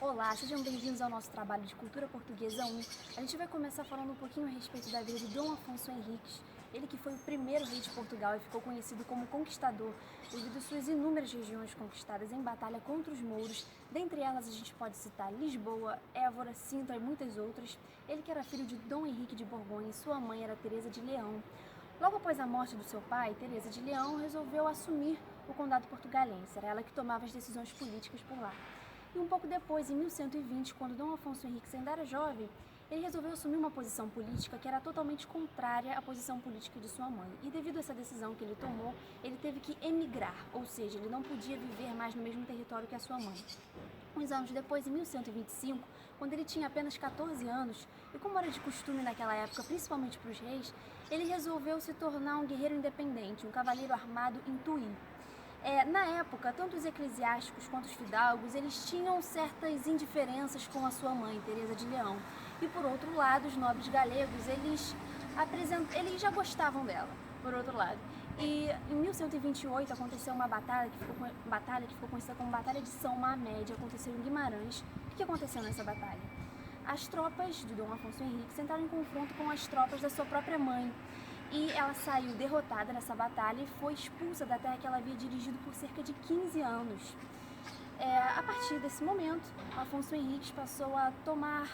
Olá, sejam bem-vindos ao nosso trabalho de Cultura Portuguesa 1. A gente vai começar falando um pouquinho a respeito da vida de Dom Afonso Henriques, ele que foi o primeiro rei de Portugal e ficou conhecido como conquistador, devido às suas inúmeras regiões conquistadas em batalha contra os mouros. Dentre elas a gente pode citar Lisboa, Évora, Sintra e muitas outras. Ele que era filho de Dom Henrique de Borgonha e sua mãe era Teresa de Leão. Logo após a morte do seu pai, Teresa de Leão resolveu assumir o condado portugalense. Era ela que tomava as decisões políticas por lá. E um pouco depois, em 1120, quando Dom Afonso Henriques ainda era jovem, ele resolveu assumir uma posição política que era totalmente contrária à posição política de sua mãe. E devido a essa decisão que ele tomou, ele teve que emigrar, ou seja, ele não podia viver mais no mesmo território que a sua mãe. Uns anos depois, em 1125, quando ele tinha apenas 14 anos, e como era de costume naquela época, principalmente para os reis, ele resolveu se tornar um guerreiro independente, um cavaleiro armado em Tui. Na época, tanto os eclesiásticos quanto os fidalgos, eles tinham certas indiferenças com a sua mãe, Teresa de Leão. E por outro lado, os nobres galegos, eles já gostavam dela, por outro lado. E em 1128 aconteceu uma batalha que ficou conhecida como Batalha de São Mamed, aconteceu em Guimarães. O que aconteceu nessa batalha? As tropas de Dom Afonso Henriques entraram em confronto com as tropas da sua própria mãe. E ela saiu derrotada nessa batalha e foi expulsa da terra que ela havia dirigido por cerca de 15 anos. A partir desse momento, Afonso Henriques passou a tomar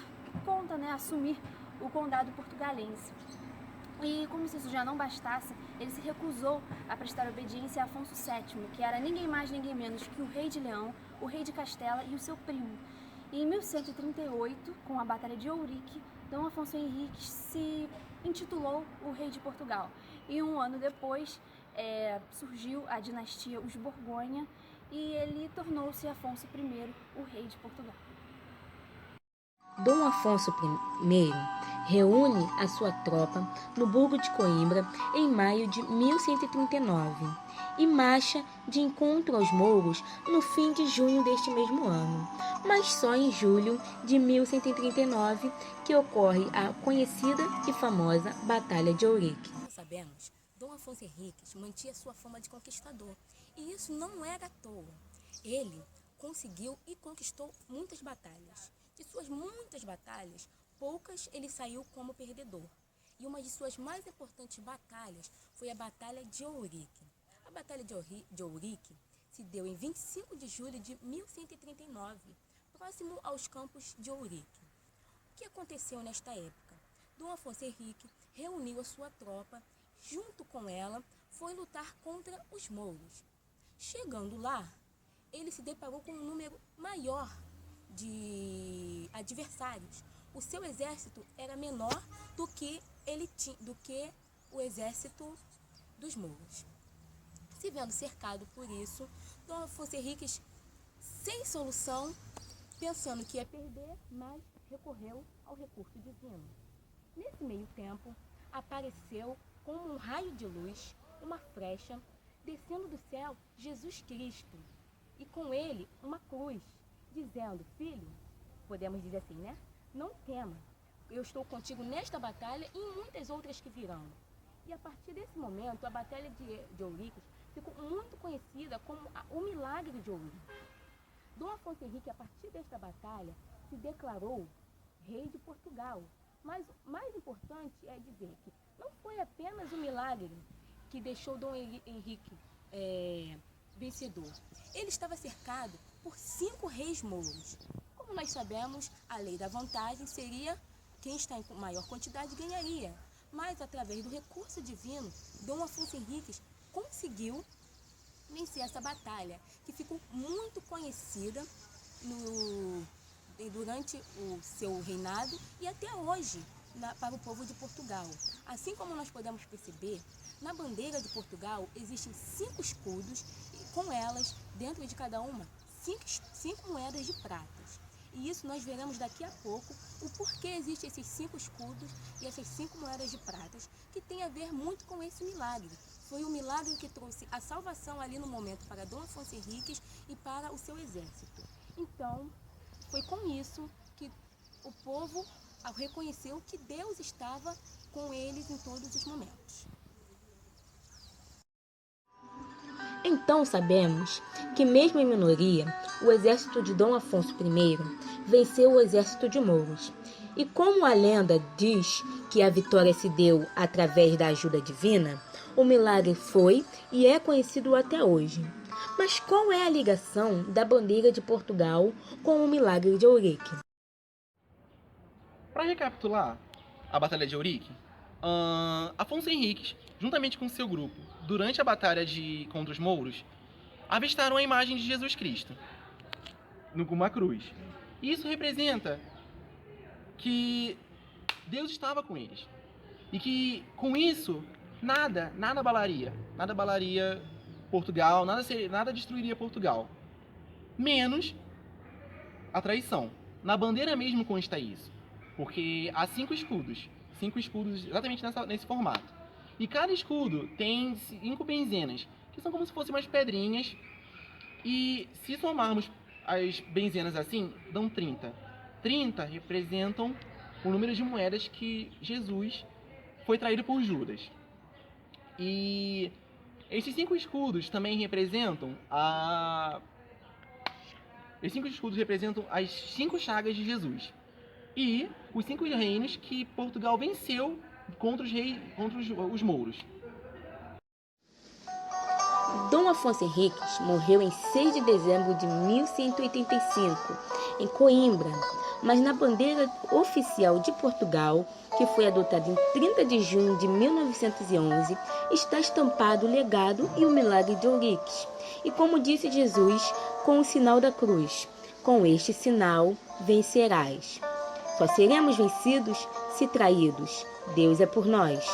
conta, assumir o condado portugalense. E como se isso já não bastasse, ele se recusou a prestar obediência a Afonso VII, que era ninguém mais, ninguém menos que o rei de Leão, o rei de Castela e o seu primo. E em 1138, com a Batalha de Ourique, Dom Afonso Henriques se intitulou o rei de Portugal. E um ano depois surgiu a dinastia Os Borgonha e ele tornou-se Afonso I, o rei de Portugal. Dom Afonso I reúne a sua tropa no Burgo de Coimbra em maio de 1139 e marcha de encontro aos mouros no fim de junho deste mesmo ano, mas só em julho de 1139 que ocorre a conhecida e famosa Batalha de Ourique. Como sabemos, Dom Afonso Henriques mantinha sua fama de conquistador, e isso não era à toa. Ele conseguiu e conquistou muitas batalhas. De suas muitas batalhas, poucas ele saiu como perdedor. E uma de suas mais importantes batalhas foi a Batalha de Ourique. A Batalha de Ourique se deu em 25 de julho de 1139, próximo aos campos de Ourique. O que aconteceu nesta época? Dom Afonso Henrique reuniu a sua tropa, junto com ela, foi lutar contra os mouros. Chegando lá, ele se deparou com um número maior de adversários. O seu exército era menor do que o exército dos mouros. Se vendo cercado por isso, Dom Afonso Henriques, sem solução, pensando que ia perder, mas recorreu ao recurso divino. Nesse meio tempo, apareceu como um raio de luz, uma flecha, descendo do céu Jesus Cristo, e com ele uma cruz, dizendo: filho, podemos dizer assim, né? Não tema, eu estou contigo nesta batalha e em muitas outras que virão. E a partir desse momento, a Batalha de Ourique ficou muito conhecida como o Milagre de Ourique. Dom Afonso Henrique, a partir desta batalha, se declarou rei de Portugal. Mas o mais importante é dizer que não foi apenas o milagre que deixou Dom Henrique vencedor. Ele estava cercado por 5 reis mouros. Como nós sabemos, a lei da vantagem seria quem está em maior quantidade ganharia. Mas através do recurso divino, Dom Afonso Henriques conseguiu vencer essa batalha, que ficou muito conhecida durante o seu reinado e até hoje para o povo de Portugal. Assim como nós podemos perceber, na bandeira de Portugal existem 5 escudos e com elas, dentro de cada uma, 5 moedas de pratas. E isso nós veremos daqui a pouco o porquê existem esses 5 escudos e essas 5 moedas de pratas, que tem a ver muito com esse milagre. Foi o milagre que trouxe a salvação ali no momento para Dom Afonso Henriques e para o seu exército. Então, foi com isso que o povo reconheceu que Deus estava com eles em todos os momentos. Em então sabemos que, mesmo em minoria, o exército de Dom Afonso I venceu o exército de mouros. E como a lenda diz que a vitória se deu através da ajuda divina, o milagre foi e é conhecido até hoje. Mas qual é a ligação da bandeira de Portugal com o milagre de Ourique? Para recapitular a Batalha de Ourique, Afonso Henriques, juntamente com seu grupo, durante a batalha contra os mouros, avistaram a imagem de Jesus Cristo numa cruz. E isso representa que Deus estava com eles. E que, com isso, nada abalaria Portugal, nada destruiria Portugal. Menos a traição. Na bandeira mesmo consta isso. Porque há 5 escudos exatamente nesse formato. E cada escudo tem 5 benzenas, que são como se fossem umas pedrinhas. E se somarmos as benzenas assim, dão 30. 30 representam o número de moedas que Jesus foi traído por Judas. E esses 5 escudos também representam as 5 chagas de Jesus. E os 5 reinos que Portugal venceu contra os mouros. Dom Afonso Henriques morreu em 6 de dezembro de 1185, em Coimbra, mas na bandeira oficial de Portugal, que foi adotada em 30 de junho de 1911, está estampado o legado e o milagre de Ourique. E como disse Jesus, com o sinal da cruz, com este sinal vencerás. Só seremos vencidos se traídos. Deus é por nós.